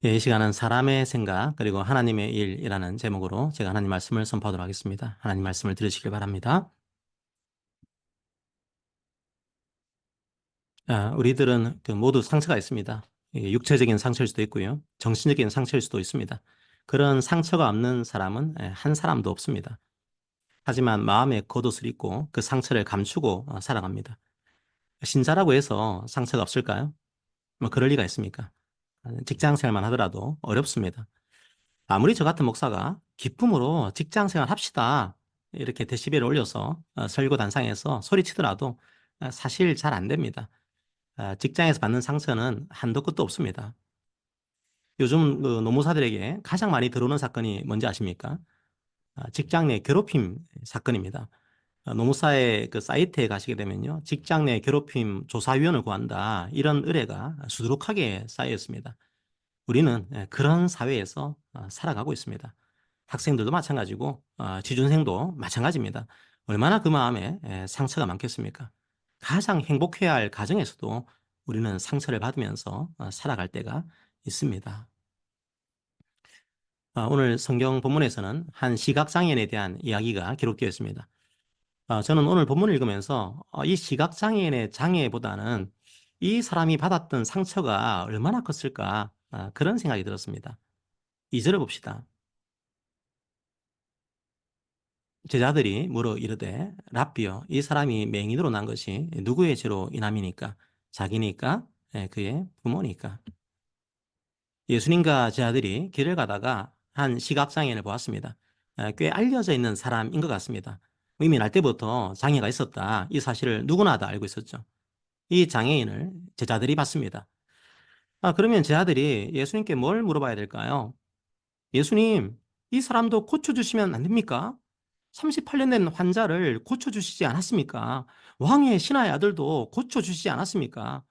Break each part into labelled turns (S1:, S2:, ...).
S1: 이 시간은 사람의 생각 그리고 하나님의 일이라는 제목으로 제가 하나님 말씀을 선포하도록 하겠습니다. 하나님 말씀을 들으시길 바랍니다. 우리들은 모두 상처가 있습니다. 이게 육체적인 상처일 수도 있고요. 정신적인 상처일 수도 있습니다. 그런 상처가 없는 사람은 한 사람도 없습니다. 하지만 마음에 겉옷을 입고 그 상처를 감추고 살아갑니다. 신자라고 해서 상처가 없을까요? 뭐 그럴 리가 있습니까? 직장 생활만 하더라도 어렵습니다. 아무리 저 같은 목사가 기쁨으로 직장 생활 합시다. 이렇게 데시벨을 올려서 설교 단상에서 소리치더라도 사실 잘 안 됩니다. 직장에서 받는 상처는 한도 끝도 없습니다. 요즘 그 노무사들에게 가장 많이 들어오는 사건이 뭔지 아십니까? 직장 내 괴롭힘 사건입니다. 노무사의 그 사이트에 가시게 되면요. 직장 내 괴롭힘 조사위원을 구한다. 이런 의뢰가 수두룩하게 쌓여 있습니다. 우리는 그런 사회에서 살아가고 있습니다. 학생들도 마찬가지고 취준생도 마찬가지입니다. 얼마나 그 마음에 상처가 많겠습니까? 가장 행복해야 할 가정에서도 우리는 상처를 받으면서 살아갈 때가 있습니다. 오늘 성경 본문에서는 한 시각장애인에 대한 이야기가 기록되어 있습니다. 저는 오늘 본문을 읽으면서 이 시각장애인의 장애보다는 이 사람이 받았던 상처가 얼마나 컸을까 그런 생각이 들었습니다. 2절을 봅시다. 제자들이 물어 이르되 랍비여 이 사람이 맹인으로 난 것이 누구의 죄로 인함이니까 자기니까 그의 부모니까. 예수님과 제자들이 길을 가다가 한 시각장애인을 보았습니다. 꽤 알려져 있는 사람인 것 같습니다. 이미 날 때부터 장애가 있었다. 이 사실을 누구나 다 알고 있었죠. 이 장애인을 제자들이 봤습니다. 그러면 제자들이 예수님께 뭘 물어봐야 될까요? 예수님, 이 사람도 고쳐주시면 안 됩니까? 38년 된 환자를 고쳐주시지 않았습니까? 왕의 신하의 아들도 고쳐주시지 않았습니까?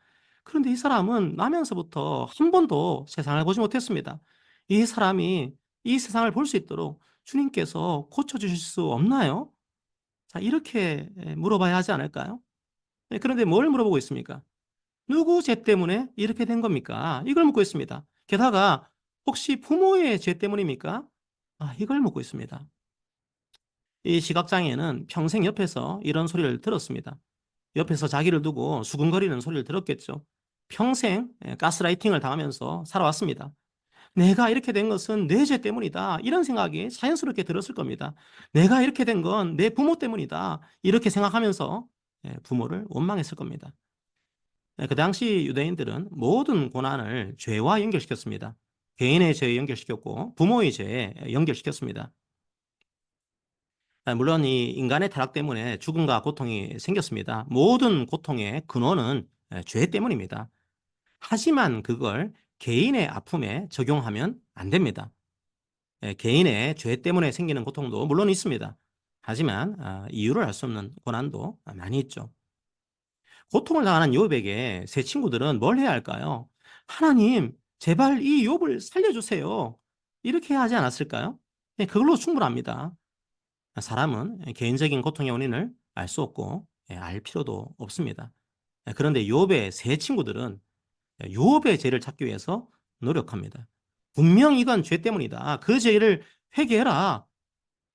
S1: 그런데 이 사람은 나면서부터 한 번도 세상을 보지 못했습니다. 이 사람이 이 세상을 볼 수 있도록 주님께서 고쳐주실 수 없나요? 자, 이렇게 물어봐야 하지 않을까요? 그런데 뭘 물어보고 있습니까? 누구 죄 때문에 이렇게 된 겁니까? 이걸 묻고 있습니다. 게다가 혹시 부모의 죄 때문입니까? 이걸 묻고 있습니다. 이 시각장애는 평생 옆에서 이런 소리를 들었습니다. 옆에서 자기를 두고 수근거리는 소리를 들었겠죠. 평생 가스라이팅을 당하면서 살아왔습니다. 내가 이렇게 된 것은 내 죄 때문이다. 이런 생각이 자연스럽게 들었을 겁니다. 내가 이렇게 된 건 내 부모 때문이다. 이렇게 생각하면서 부모를 원망했을 겁니다. 그 당시 유대인들은 모든 고난을 죄와 연결시켰습니다. 개인의 죄에 연결시켰고 부모의 죄에 연결시켰습니다. 물론 이 인간의 타락 때문에 죽음과 고통이 생겼습니다. 모든 고통의 근원은 죄 때문입니다. 하지만 그걸 개인의 아픔에 적용하면 안 됩니다. 개인의 죄 때문에 생기는 고통도 물론 있습니다. 하지만 이유를 알 수 없는 고난도 많이 있죠. 고통을 당하는 욥에게 세 친구들은 뭘 해야 할까요? 하나님, 제발 이 욥을 살려주세요. 이렇게 하지 않았을까요? 그걸로 충분합니다. 사람은 개인적인 고통의 원인을 알 수 없고 알 필요도 없습니다. 그런데 욥의 세 친구들은 욥의 죄를 찾기 위해서 노력합니다. 분명 이건 죄 때문이다. 그 죄를 회개해라.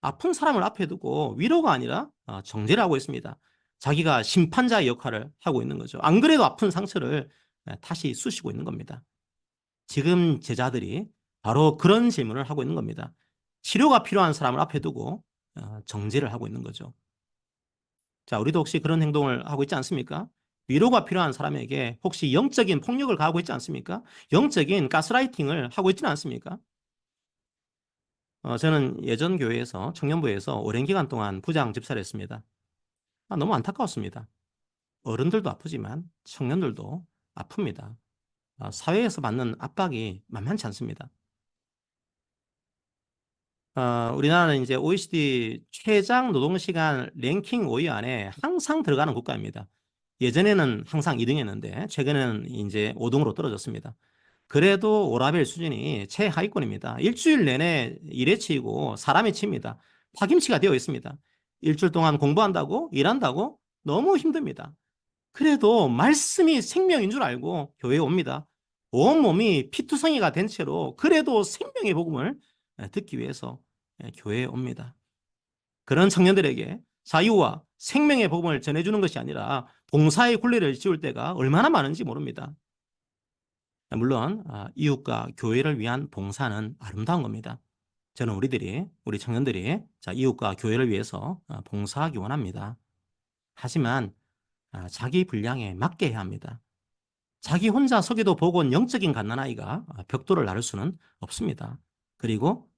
S1: 아픈 사람을 앞에 두고 위로가 아니라 정죄를 하고 있습니다. 자기가 심판자의 역할을 하고 있는 거죠. 안 그래도 아픈 상처를 다시 쑤시고 있는 겁니다. 지금 제자들이 바로 그런 질문을 하고 있는 겁니다. 치료가 필요한 사람을 앞에 두고 정죄를 하고 있는 거죠. 자, 우리도 혹시 그런 행동을 하고 있지 않습니까? 위로가 필요한 사람에게 혹시 영적인 폭력을 가하고 있지 않습니까? 영적인 가스라이팅을 하고 있지는 않습니까? 저는 예전 교회에서 청년부에서 오랜 기간 동안 부장 집사를 했습니다. 너무 안타까웠습니다. 어른들도 아프지만 청년들도 아픕니다. 사회에서 받는 압박이 만만치 않습니다. 우리나라는 이제 OECD 최장 노동시간 랭킹 5위 안에 항상 들어가는 국가입니다. 예전에는 항상 2등이었는데 최근에는 이제 5등으로 떨어졌습니다. 그래도 오라벨 수준이 최하위권입니다. 일주일 내내 일에 치이고 사람에 치입니다. 파김치가 되어 있습니다. 일주일 동안 공부한다고 일한다고 너무 힘듭니다. 그래도 말씀이 생명인 줄 알고 교회에 옵니다. 온몸이 피투성이가 된 채로 그래도 생명의 복음을 듣기 위해서 교회에 옵니다. 그런 청년들에게 자유와 생명의 복음을 전해주는 것이 아니라 봉사의 굴레를 씌울 때가 얼마나 많은지 모릅니다. 물론 이웃과 교회를 위한 봉사는 아름다운 겁니다. 저는 우리 청년들이 이웃과 교회를 위해서 봉사하기 원합니다. 하지만 자기 분량에 맞게 해야 합니다. 자기 혼자 서기도 보곤 영적인 갓난아이가 벽돌을 나를 수는 없습니다. 그리고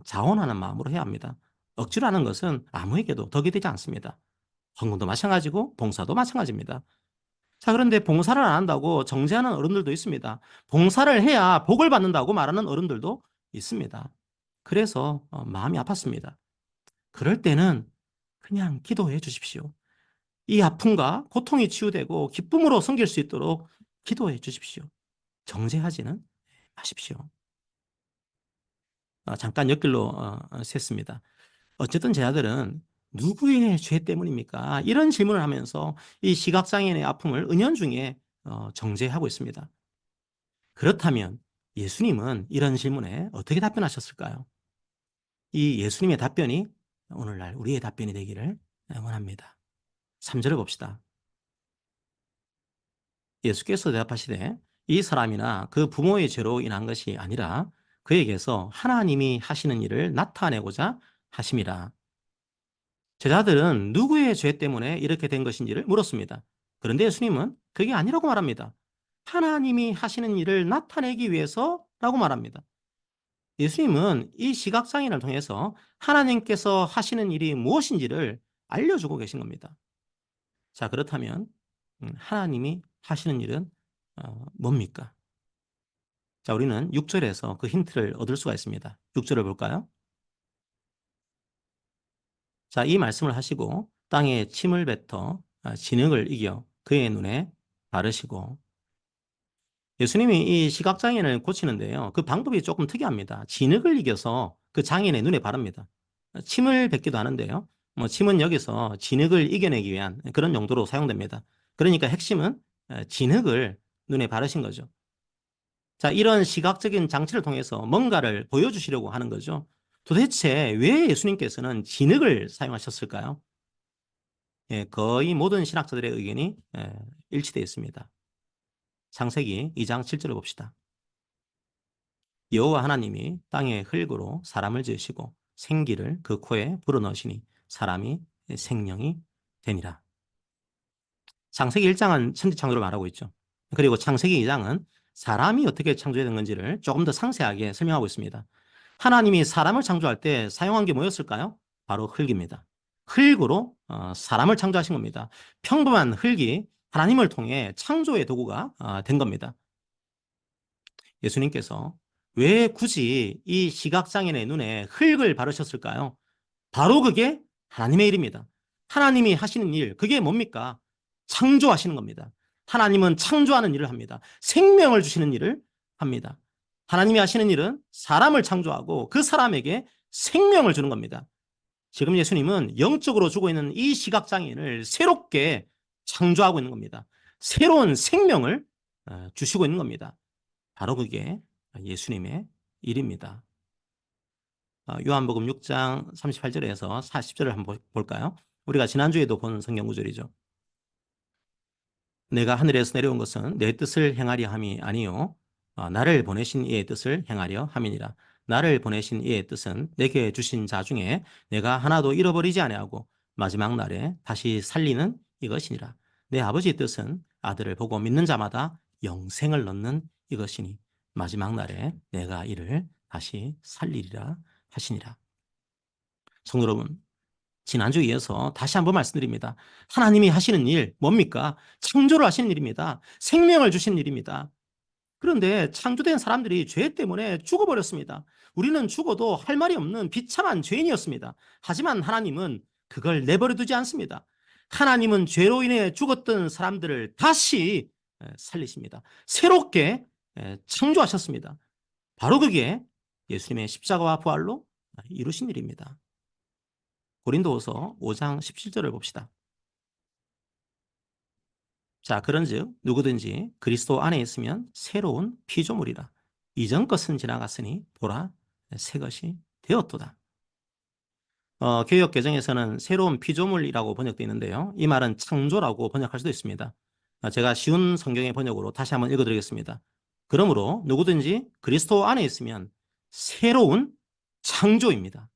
S1: 자원하는 마음으로 해야 합니다. 억지로 하는 것은 아무에게도 덕이 되지 않습니다. 헌금도 마찬가지고 봉사도 마찬가지입니다. 자, 그런데 봉사를 안 한다고 정죄하는 어른들도 있습니다. 봉사를 해야 복을 받는다고 말하는 어른들도 있습니다. 그래서 마음이 아팠습니다. 그럴 때는 그냥 기도해 주십시오. 이 아픔과 고통이 치유되고 기쁨으로 섬길 수 있도록 기도해 주십시오. 정죄하지는 마십시오. 잠깐 옆길로 샜습니다. 어쨌든 제 아들은 누구의 죄 때문입니까? 이런 질문을 하면서 이 시각장애인의 아픔을 은연중에 정죄하고 있습니다. 그렇다면 예수님은 이런 질문에 어떻게 답변하셨을까요? 이 예수님의 답변이 오늘날 우리의 답변이 되기를 원합니다. 3절을 봅시다. 예수께서 대답하시되 이 사람이나 그 부모의 죄로 인한 것이 아니라 그에게서 하나님이 하시는 일을 나타내고자 하심이라. 제자들은 누구의 죄 때문에 이렇게 된 것인지를 물었습니다. 그런데 예수님은 그게 아니라고 말합니다. 하나님이 하시는 일을 나타내기 위해서라고 말합니다. 예수님은 이 시각장애인을 통해서 하나님께서 하시는 일이 무엇인지를 알려주고 계신 겁니다. 자, 그렇다면 하나님이 하시는 일은 뭡니까? 자, 우리는 6절에서 그 힌트를 얻을 수가 있습니다. 6절을 볼까요? 자, 이 말씀을 하시고 땅에 침을 뱉어 진흙을 이겨 그의 눈에 바르시고. 예수님이 이 시각장애인을 고치는데요. 그 방법이 조금 특이합니다. 진흙을 이겨서 그 장애인의 눈에 바릅니다. 침을 뱉기도 하는데요. 침은 여기서 진흙을 이겨내기 위한 그런 용도로 사용됩니다. 그러니까 핵심은 진흙을 눈에 바르신 거죠. 자, 이런 시각적인 장치를 통해서 뭔가를 보여주시려고 하는 거죠. 도대체 왜 예수님께서는 진흙을 사용하셨을까요? 거의 모든 신학자들의 의견이 일치되어 있습니다. 창세기 2장 7절을 봅시다. 여호와 하나님이 땅의 흙으로 사람을 지으시고 생기를 그 코에 불어넣으시니 사람이 생명이 되니라. 창세기 1장은 천지창조를 말하고 있죠. 그리고 창세기 2장은 사람이 어떻게 창조된 건지를 조금 더 상세하게 설명하고 있습니다. 하나님이 사람을 창조할 때 사용한 게 뭐였을까요? 바로 흙입니다. 흙으로 사람을 창조하신 겁니다. 평범한 흙이 하나님을 통해 창조의 도구가 된 겁니다. 예수님께서 왜 굳이 이 시각장애인의 눈에 흙을 바르셨을까요? 바로 그게 하나님의 일입니다. 하나님이 하시는 일, 그게 뭡니까? 창조하시는 겁니다. 하나님은 창조하는 일을 합니다. 생명을 주시는 일을 합니다. 하나님이 하시는 일은 사람을 창조하고 그 사람에게 생명을 주는 겁니다. 지금 예수님은 영적으로 주고 있는 이 시각장애인을 새롭게 창조하고 있는 겁니다. 새로운 생명을 주시고 있는 겁니다. 바로 그게 예수님의 일입니다. 요한복음 6장 38절에서 40절을 한번 볼까요? 우리가 지난주에도 본 성경 구절이죠. 내가 하늘에서 내려온 것은 내 뜻을 행하려 함이 아니요 나를 보내신 이의 뜻을 행하려 함이니라. 나를 보내신 이의 뜻은 내게 주신 자 중에 내가 하나도 잃어버리지 아니하고 마지막 날에 다시 살리는 이것이니라. 내 아버지의 뜻은 아들을 보고 믿는 자마다 영생을 얻는 이것이니 마지막 날에 내가 이를 다시 살리리라 하시니라. 성도 여러분, 지난주에 이어서 다시 한번 말씀드립니다. 하나님이 하시는 일 뭡니까? 창조를 하시는 일입니다. 생명을 주시는 일입니다. 그런데 창조된 사람들이 죄 때문에 죽어버렸습니다. 우리는 죽어도 할 말이 없는 비참한 죄인이었습니다. 하지만 하나님은 그걸 내버려 두지 않습니다. 하나님은 죄로 인해 죽었던 사람들을 다시 살리십니다. 새롭게 창조하셨습니다. 바로 그게 예수님의 십자가와 부활로 이루신 일입니다. 고린도후서 5장 17절을 봅시다. 자, 그런즉 누구든지 그리스도 안에 있으면 새로운 피조물이라. 이전 것은 지나갔으니 보라, 새 것이 되었도다. 개역 개정에서는 새로운 피조물이라고 번역되어 있는데요. 이 말은 창조라고 번역할 수도 있습니다. 제가 쉬운 성경의 번역으로 다시 한번 읽어드리겠습니다. 그러므로 누구든지 그리스도 안에 있으면 새로운 창조입니다.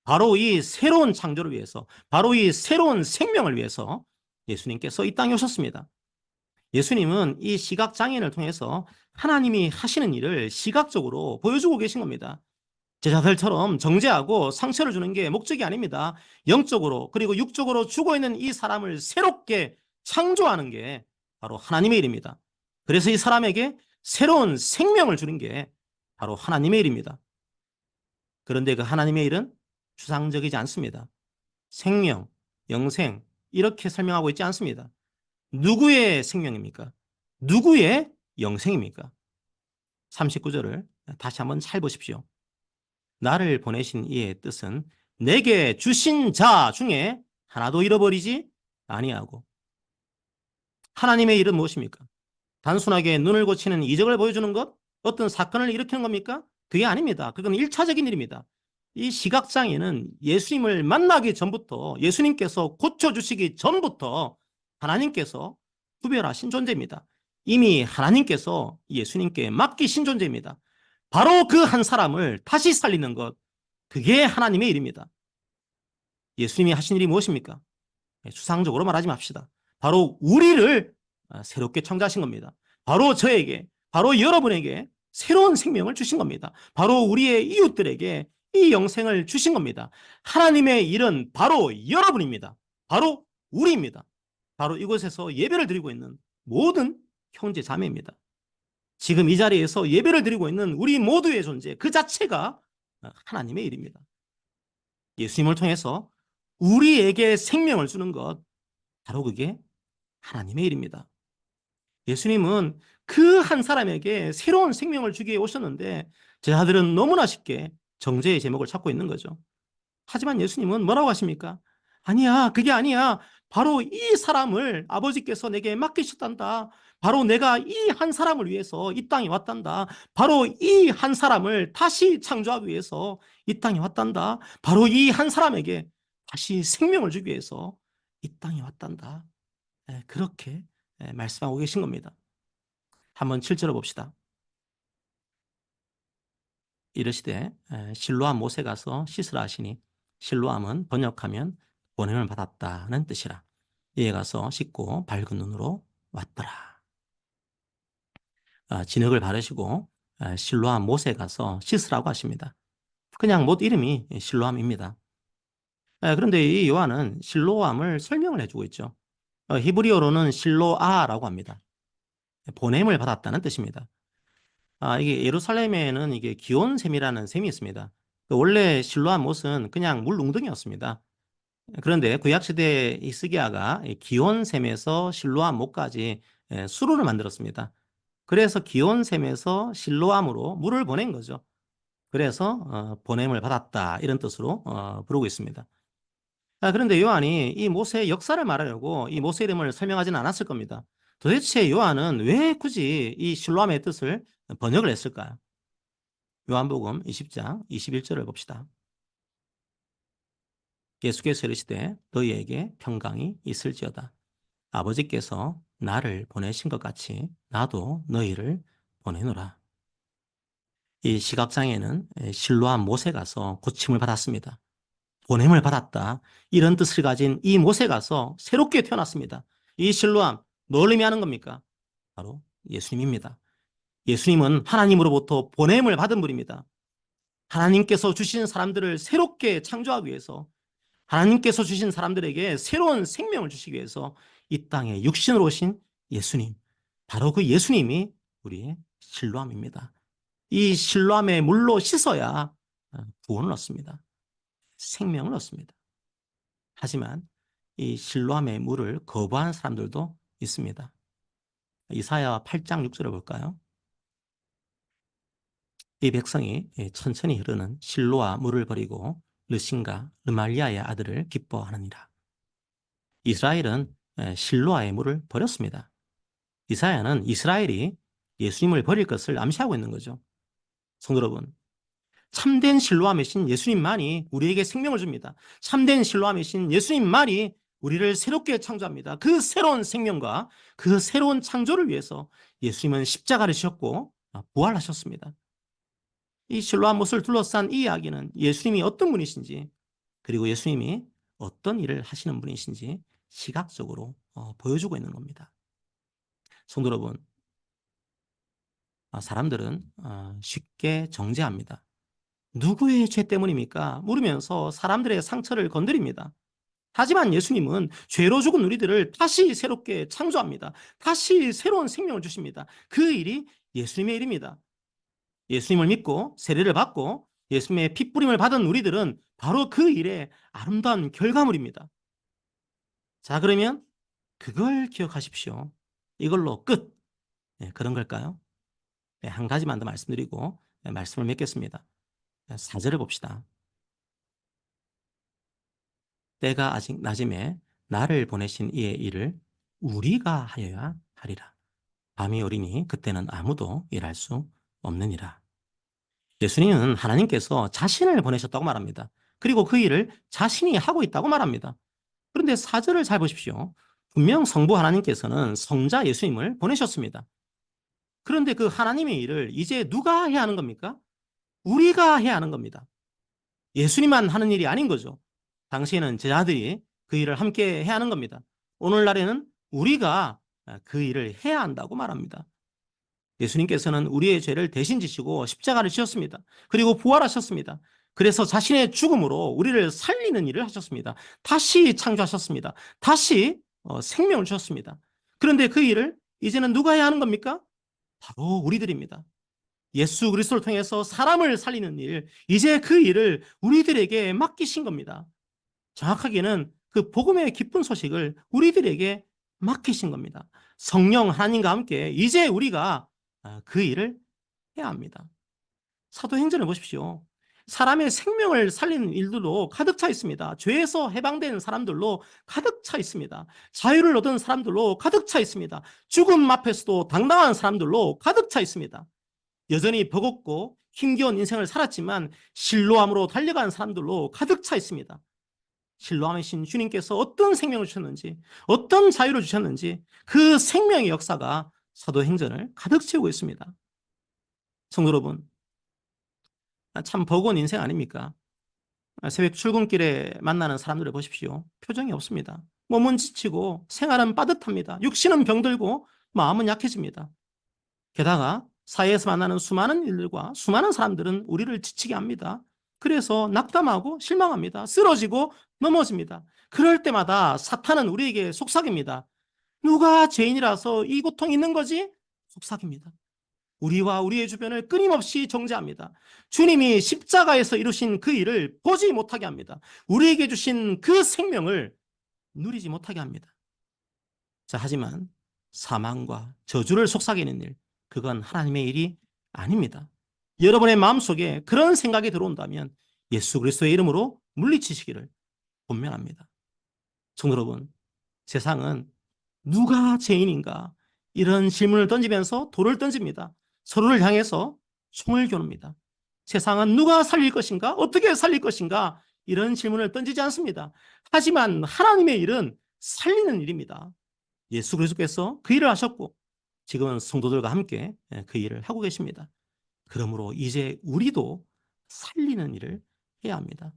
S1: 바로 이 새로운 창조를 위해서, 바로 이 새로운 생명을 위해서 예수님께서 이 땅에 오셨습니다. 예수님은 이 시각장애인을 통해서 하나님이 하시는 일을 시각적으로 보여주고 계신 겁니다. 제자들처럼 정죄하고 상처를 주는 게 목적이 아닙니다. 영적으로 그리고 육적으로 죽어있는 이 사람을 새롭게 창조하는 게 바로 하나님의 일입니다. 그래서 이 사람에게 새로운 생명을 주는 게 바로 하나님의 일입니다. 그런데 그 하나님의 일은 추상적이지 않습니다. 생명, 영생 이렇게 설명하고 있지 않습니다. 누구의 생명입니까? 누구의 영생입니까? 39절을 다시 한번 잘 보십시오. 나를 보내신 이의 뜻은 내게 주신 자 중에 하나도 잃어버리지 아니하고. 하나님의 일은 무엇입니까? 단순하게 눈을 고치는 이적을 보여주는 것? 어떤 사건을 일으키는 겁니까? 그게 아닙니다. 그건 1차적인 일입니다. 이 시각장애는 예수님을 만나기 전부터, 예수님께서 고쳐주시기 전부터 하나님께서 구별하신 존재입니다. 이미 하나님께서 예수님께 맡기신 존재입니다. 바로 그 한 사람을 다시 살리는 것, 그게 하나님의 일입니다. 예수님이 하신 일이 무엇입니까? 추상적으로 말하지 맙시다. 바로 우리를 새롭게 창조하신 겁니다. 바로 저에게, 바로 여러분에게 새로운 생명을 주신 겁니다. 바로 우리의 이웃들에게 이 영생을 주신 겁니다. 하나님의 일은 바로 여러분입니다. 바로 우리입니다. 바로 이곳에서 예배를 드리고 있는 모든 형제 자매입니다. 지금 이 자리에서 예배를 드리고 있는 우리 모두의 존재, 그 자체가 하나님의 일입니다. 예수님을 통해서 우리에게 생명을 주는 것, 바로 그게 하나님의 일입니다. 예수님은 그 한 사람에게 새로운 생명을 주기에 오셨는데 제자들은 너무나 쉽게 정죄의 제목을 찾고 있는 거죠. 하지만 예수님은 뭐라고 하십니까? 아니야, 그게 아니야. 바로 이 사람을 아버지께서 내게 맡기셨단다. 바로 내가 이 한 사람을 위해서 이 땅에 왔단다. 바로 이 한 사람을 다시 창조하기 위해서 이 땅에 왔단다. 바로 이 한 사람에게 다시 생명을 주기 위해서 이 땅에 왔단다. 그렇게 말씀하고 계신 겁니다. 한번 7절을 봅시다. 이르시되 실로암 못에 가서 씻으라 하시니 실로암은 번역하면 보냄을 받았다는 뜻이라. 이에 가서 씻고 밝은 눈으로 왔더라. 진흙을 바르시고 실로암 못에 가서 씻으라고 하십니다. 그냥 못 이름이 실로암입니다. 그런데 이 요한은 실로암을 설명을 해주고 있죠. 히브리어로는 실로아라고 합니다. 보냄을 받았다는 뜻입니다. 이게 예루살렘에는 이게 기온샘이라는 샘이 있습니다. 원래 실로암 못은 그냥 물 웅덩이였습니다. 그런데 구약시대 히스기야가 기온샘에서 실로암 못까지 수로를 만들었습니다. 그래서 기온샘에서 실로암으로 물을 보낸 거죠. 그래서 보냄을 받았다 이런 뜻으로 부르고 있습니다. 그런데 요한이 이 모세의 역사를 말하려고 이 모세 이름을 설명하지는 않았을 겁니다. 도대체 요한은 왜 굳이 이 실로암의 뜻을 번역을 했을까요? 요한복음 20장 21절을 봅시다. 예수께서 이르시되 너희에게 평강이 있을지어다. 아버지께서 나를 보내신 것 같이 나도 너희를 보내노라. 이 시각장애는 실로암 못에 가서 고침을 받았습니다. 보냄을 받았다. 이런 뜻을 가진 이 못에 가서 새롭게 태어났습니다. 이 실로암 뭘 의미하는 겁니까? 바로 예수님입니다. 예수님은 하나님으로부터 보냄을 받은 분입니다. 하나님께서 주신 사람들을 새롭게 창조하기 위해서 하나님께서 주신 사람들에게 새로운 생명을 주시기 위해서 이 땅에 육신으로 오신 예수님, 바로 그 예수님이 우리의 실로암입니다. 이 실로암의 물로 씻어야 구원을 얻습니다. 생명을 얻습니다. 하지만 이 실로암의 물을 거부하는 사람들도 있습니다. 이사야 8장 6절을 볼까요? 이 백성이 천천히 흐르는 실로와 물을 버리고 르신과 르말리아의 아들을 기뻐하느니라. 이스라엘은 실로아의 물을 버렸습니다. 이사야는 이스라엘이 예수님을 버릴 것을 암시하고 있는 거죠. 성도 여러분, 참된 실로암이신 예수님만이 우리에게 생명을 줍니다. 참된 실로암이신 예수님만이 우리를 새롭게 창조합니다. 그 새로운 생명과 그 새로운 창조를 위해서 예수님은 십자가를 지셨고 부활하셨습니다. 이 실로암 못을 둘러싼 이 이야기는 예수님이 어떤 분이신지, 그리고 예수님이 어떤 일을 하시는 분이신지 시각적으로 보여주고 있는 겁니다. 성도 여러분, 사람들은 쉽게 정죄합니다. 누구의 죄 때문입니까? 물으면서 사람들의 상처를 건드립니다. 하지만 예수님은 죄로 죽은 우리들을 다시 새롭게 창조합니다. 다시 새로운 생명을 주십니다. 그 일이 예수님의 일입니다. 예수님을 믿고 세례를 받고 예수님의 핏부림을 받은 우리들은 바로 그 일의 아름다운 결과물입니다. 자, 그러면 그걸 기억하십시오. 이걸로 끝. 그런 걸까요? 한 가지만 더 말씀드리고 말씀을 맺겠습니다. 4절을 봅시다. 때가 아직 낮음에 나를 보내신 이의 일을 우리가 하여야 하리라. 밤이 오리니 그때는 아무도 일할 수 없느니라. 예수님은 하나님께서 자신을 보내셨다고 말합니다. 그리고 그 일을 자신이 하고 있다고 말합니다. 그런데 4절을 잘 보십시오. 분명 성부 하나님께서는 성자 예수님을 보내셨습니다. 그런데 그 하나님의 일을 이제 누가 해야 하는 겁니까? 우리가 해야 하는 겁니다. 예수님만 하는 일이 아닌 거죠. 당시에는 제자들이 그 일을 함께 해야 하는 겁니다. 오늘날에는 우리가 그 일을 해야 한다고 말합니다. 예수님께서는 우리의 죄를 대신 지시고 십자가를 지셨습니다. 그리고 부활하셨습니다. 그래서 자신의 죽음으로 우리를 살리는 일을 하셨습니다. 다시 창조하셨습니다. 다시 생명을 주셨습니다. 그런데 그 일을 이제는 누가 해야 하는 겁니까? 바로 우리들입니다. 예수 그리스도를 통해서 사람을 살리는 일, 이제 그 일을 우리들에게 맡기신 겁니다. 정확하게는 그 복음의 기쁜 소식을 우리들에게 맡기신 겁니다. 성령 하나님과 함께 이제 우리가 그 일을 해야 합니다. 사도행전을 보십시오. 사람의 생명을 살리는 일들로 가득 차 있습니다. 죄에서 해방된 사람들로 가득 차 있습니다. 자유를 얻은 사람들로 가득 차 있습니다. 죽음 앞에서도 당당한 사람들로 가득 차 있습니다. 여전히 버겁고 힘겨운 인생을 살았지만 실로암으로 달려간 사람들로 가득 차 있습니다. 실로암이신 주님께서 어떤 생명을 주셨는지, 어떤 자유를 주셨는지 그 생명의 역사가 사도행전을 가득 채우고 있습니다. 성도 여러분, 참 버거운 인생 아닙니까? 새벽 출근길에 만나는 사람들을 보십시오. 표정이 없습니다. 몸은 지치고 생활은 빠듯합니다. 육신은 병들고 마음은 약해집니다. 게다가 사회에서 만나는 수많은 일들과 수많은 사람들은 우리를 지치게 합니다. 그래서 낙담하고 실망합니다. 쓰러지고 넘어집니다. 그럴 때마다 사탄은 우리에게 속삭입니다. 누가 죄인이라서 이 고통이 있는 거지? 속삭입니다. 우리와 우리의 주변을 끊임없이 정죄합니다. 주님이 십자가에서 이루신 그 일을 보지 못하게 합니다. 우리에게 주신 그 생명을 누리지 못하게 합니다. 자, 하지만 사망과 저주를 속삭이는 일, 그건 하나님의 일이 아닙니다. 여러분의 마음속에 그런 생각이 들어온다면 예수 그리스도의 이름으로 물리치시기를 권면합니다. 성도 여러분, 세상은 누가 죄인인가? 이런 질문을 던지면서 돌을 던집니다. 서로를 향해서 총을 겨눕니다. 세상은 누가 살릴 것인가? 어떻게 살릴 것인가? 이런 질문을 던지지 않습니다. 하지만 하나님의 일은 살리는 일입니다. 예수 그리스도께서 그 일을 하셨고 지금은 성도들과 함께 그 일을 하고 계십니다. 그러므로 이제 우리도 살리는 일을 해야 합니다.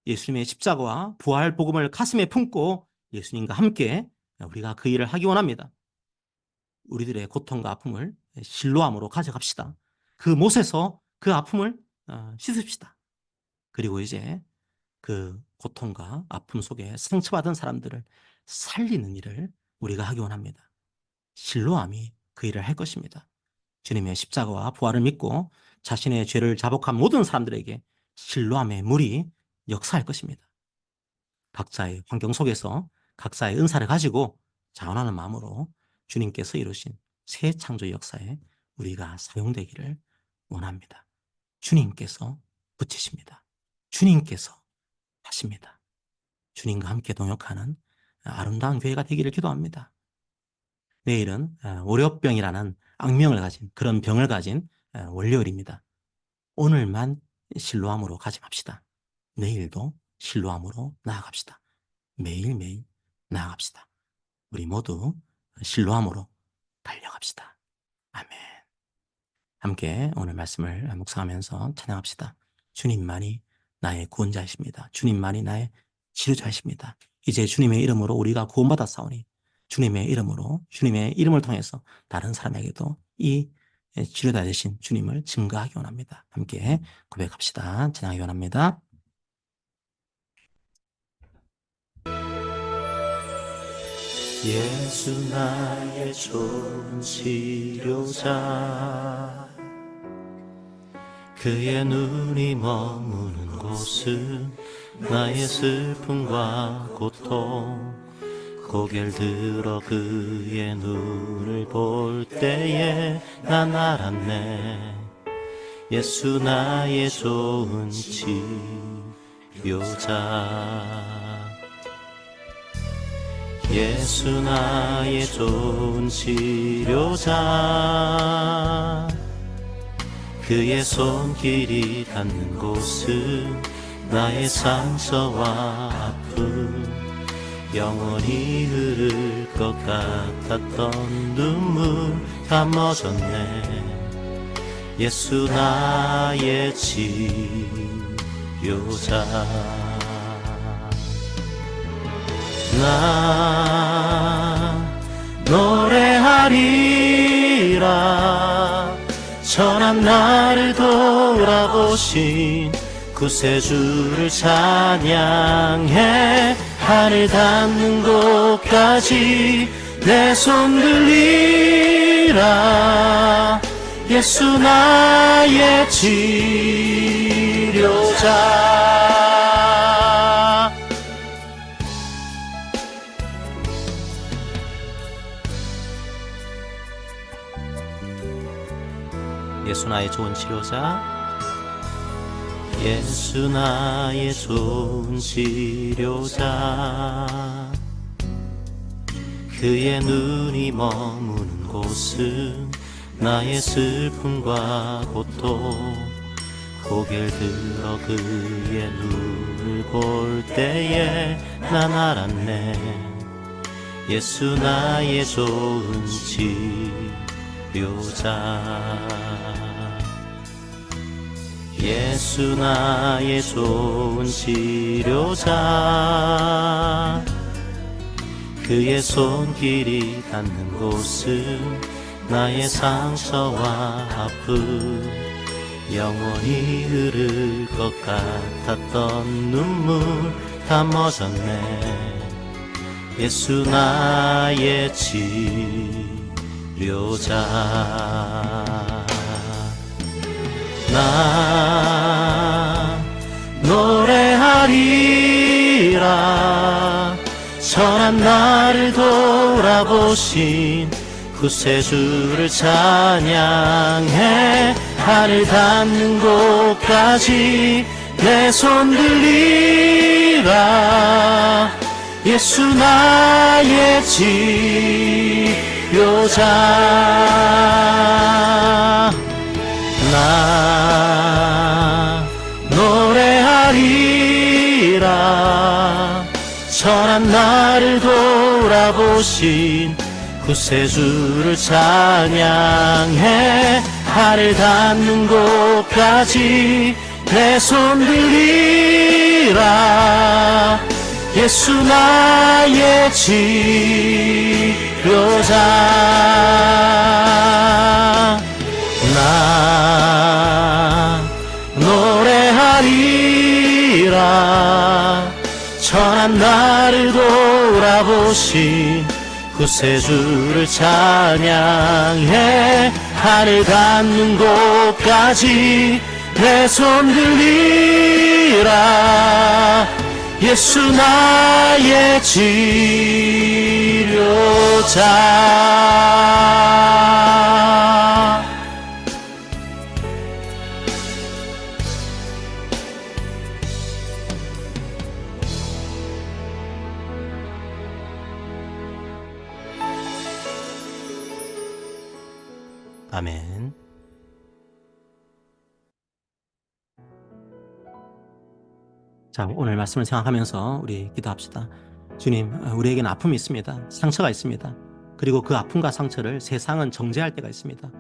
S1: 예수님의 십자가와 부활 복음을 가슴에 품고 예수님과 함께 우리가 그 일을 하기 원합니다. 우리들의 고통과 아픔을 실로암으로 가져갑시다. 그 못에서 그 아픔을 씻읍시다. 그리고 이제 그 고통과 아픔 속에 상처받은 사람들을 살리는 일을 우리가 하기 원합니다. 실로암이 그 일을 할 것입니다. 주님의 십자가와 부활을 믿고 자신의 죄를 자복한 모든 사람들에게 실로암의 물이 역사할 것입니다. 각자의 환경 속에서 각자의 은사를 가지고 자원하는 마음으로 주님께서 이루신 새 창조 역사에 우리가 사용되기를 원합니다. 주님께서 붙이십니다. 주님께서 하십니다. 주님과 함께 동역하는 아름다운 교회가 되기를 기도합니다. 내일은 월요병이라는 악명을 가진, 그런 병을 가진 월요일입니다. 오늘만 실로암으로 가짐합시다. 내일도 실로암으로 나아갑시다. 매일매일 나아갑시다. 우리 모두 실로암으로 달려갑시다. 아멘. 함께 오늘 말씀을 묵상하면서 찬양합시다. 주님만이 나의 구원자이십니다. 주님만이 나의 치료자이십니다. 이제 주님의 이름으로 우리가 구원받았사오니 주님의 이름으로, 주님의 이름을 통해서 다른 사람에게도 이 치료자 되신 주님을 증거하기 원합니다. 함께 고백합시다. 찬양하기 원합니다. 예수 나의 좋은 치료자, 그의 눈이 머무는 곳은 나의 슬픔과 고통, 고개를 들어 그의 눈을 볼 때에 난 알았네. 예수 나의 좋은 치료자, 예수 나의 좋은 치료자, 그의 손길이 닿는 곳은 나의 상처와 아픔, 영원히 흐를 것 같았던 눈물 다 멎었네. 예수 나의 치료자, 나 노래하리라. 천한 나를 돌아보신 구세주를 찬양해. 하늘 닿는 곳까지 내 손 들리라. 예수 나의 치료자, 예수 나의 좋은 치료자, 예수 나의 좋은 치료자, 그의 눈이 머무는 곳은 나의 슬픔과 고통, 고개를 들어 그의 눈을 볼 때에 난 알았네. 예수 나의 좋은 치료자, 예수 나의 좋은 치료자, 그의 손길이 닿는 곳은 나의 상처와 아픔, 영원히 흐를 것 같았던 눈물 다 멎었네. 예수 나의 치료자, 나 노래하리라. 선한 나를 돌아보신 구세주를 찬양해. 하늘 닿는 곳까지 내 손 들리라. 예수 나의 치료자, 나 노래하리라. 선한 나를 돌아보신 구세주를 찬양해. 하늘 닿는 곳까지 내 손 들리라. 예수 나의 치료자, 나 노래하리라. 천한 나를 돌아보신 구세주를 찬양해. 하늘 닿는 곳까지 내 손 들리라. 예수 나의 치료자, 아멘. 자, 오늘 말씀을 생각하면서 우리 기도합시다. 주님, 우리에게는 아픔이 있습니다. 상처가 있습니다. 그리고 그 아픔과 상처를 세상은 정죄할 때가 있습니다.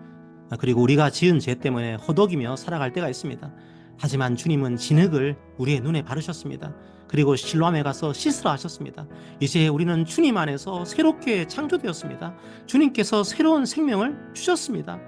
S1: 그리고 우리가 지은 죄 때문에 허덕이며 살아갈 때가 있습니다. 하지만 주님은 진흙을 우리의 눈에 바르셨습니다. 그리고 실로암에 가서 씻으라 하셨습니다. 이제 우리는 주님 안에서 새롭게 창조되었습니다. 주님께서 새로운 생명을 주셨습니다.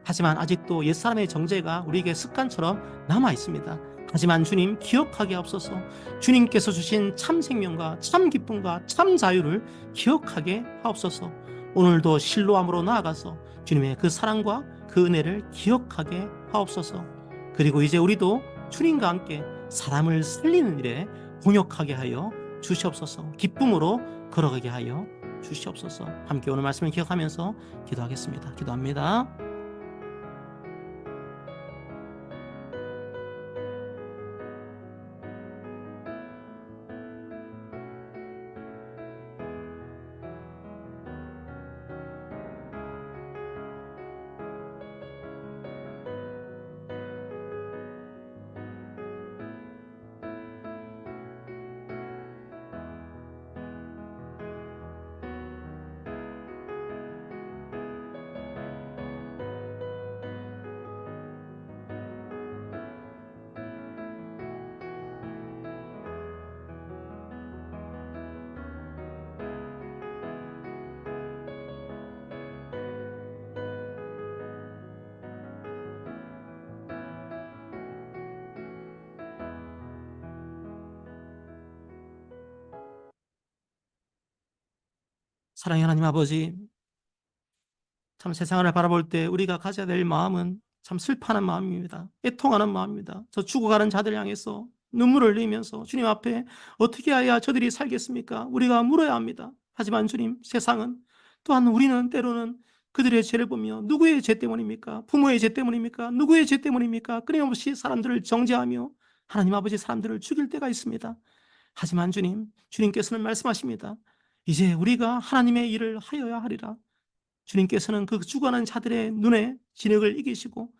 S1: 하지만 아직도 옛사람의 정죄가 우리에게 습관처럼 남아 있습니다. 하지만 주님, 기억하게 하옵소서. 주님께서 주신 참 생명과 참 기쁨과 참 자유를 기억하게 하옵소서. 오늘도 실로암으로 나아가서 주님의 그 사랑과 그 은혜를 기억하게 하옵소서. 그리고 이제 우리도 주님과 함께 사람을 살리는 일에 동역하게 하여 주시옵소서. 기쁨으로 걸어가게 하여 주시옵소서. 함께 오늘 말씀을 기억하면서 기도하겠습니다. 기도합니다. 사랑의 하나님 아버지, 참 세상을 바라볼 때 우리가 가져야 될 마음은 참 슬퍼하는 마음입니다. 애통하는 마음입니다. 저 죽어가는 자들 향해서 눈물을 흘리면서 주님 앞에 어떻게 해야 저들이 살겠습니까? 우리가 물어야 합니다. 하지만 주님, 세상은 또한 우리는 때로는 그들의 죄를 보며 누구의 죄 때문입니까? 부모의 죄 때문입니까? 누구의 죄 때문입니까? 끊임없이 사람들을 정죄하며 하나님 아버지 사람들을 죽일 때가 있습니다. 하지만 주님, 주님께서는 말씀하십니다. 이제 우리가 하나님의 일을 하여야 하리라. 주님께서는 그 죽어가는 자들의 눈에 진흙을 이기시고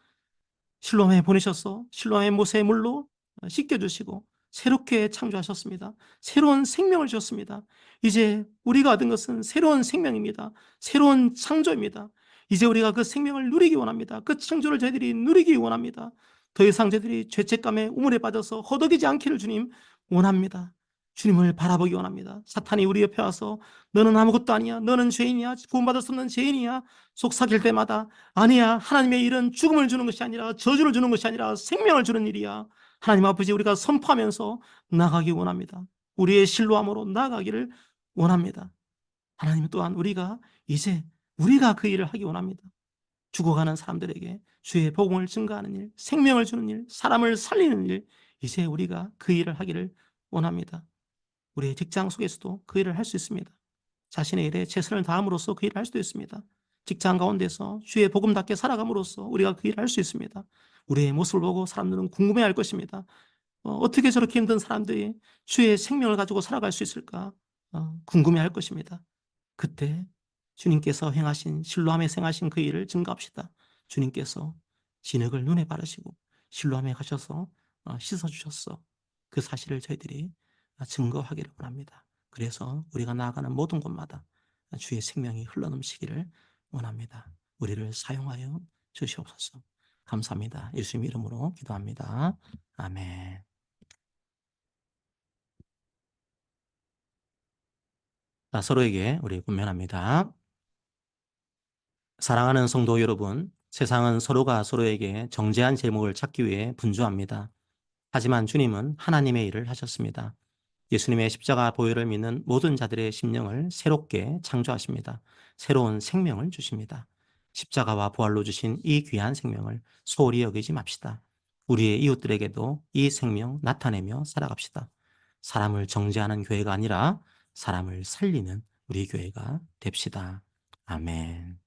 S1: 실로암에 보내셔서 실로암의 못의 물로 씻겨주시고 새롭게 창조하셨습니다. 새로운 생명을 주셨습니다. 이제 우리가 얻은 것은 새로운 생명입니다. 새로운 창조입니다. 이제 우리가 그 생명을 누리기 원합니다. 그 창조를 저희들이 누리기 원합니다. 더 이상 저희들이 죄책감에 우물에 빠져서 허덕이지 않기를 주님 원합니다. 주님을 바라보기 원합니다. 사탄이 우리 옆에 와서 너는 아무것도 아니야, 너는 죄인이야, 구원받을 수 없는 죄인이야 속삭일 때마다 아니야, 하나님의 일은 죽음을 주는 것이 아니라 저주를 주는 것이 아니라 생명을 주는 일이야. 하나님 아버지, 우리가 선포하면서 나가기 원합니다. 우리의 실로함으로 나가기를 원합니다. 하나님 또한 이제 우리가 그 일을 하기 원합니다. 죽어가는 사람들에게 주의 복음을 증거하는 일, 생명을 주는 일, 사람을 살리는 일, 이제 우리가 그 일을 하기를 원합니다. 우리의 직장 속에서도 그 일을 할 수 있습니다. 자신의 일에 최선을 다함으로써 그 일을 할 수도 있습니다. 직장 가운데서 주의 복음답게 살아감으로써 우리가 그 일을 할 수 있습니다. 우리의 모습을 보고 사람들은 궁금해할 것입니다. 어떻게 저렇게 힘든 사람들이 주의 생명을 가지고 살아갈 수 있을까? 궁금해할 것입니다. 그때 주님께서 행하신 실로암에 행하신 그 일을 증거합시다. 주님께서 진흙을 눈에 바르시고 실로암에 가셔서 씻어주셨어. 그 사실을 저희들이 증거하기를 원합니다. 그래서 우리가 나아가는 모든 곳마다 주의 생명이 흘러넘치기를 원합니다. 우리를 사용하여 주시옵소서. 감사합니다. 예수님 이름으로 기도합니다. 아멘. 자, 서로에게 우리 권면합니다. 사랑하는 성도 여러분, 세상은 서로가 서로에게 정죄한 제목을 찾기 위해 분주합니다. 하지만 주님은 하나님의 일을 하셨습니다. 예수님의 십자가 보혈을 믿는 모든 자들의 심령을 새롭게 창조하십니다. 새로운 생명을 주십니다. 십자가와 부활로 주신 이 귀한 생명을 소홀히 여기지 맙시다. 우리의 이웃들에게도 이 생명 나타내며 살아갑시다. 사람을 정죄하는 교회가 아니라 사람을 살리는 우리 교회가 됩시다. 아멘.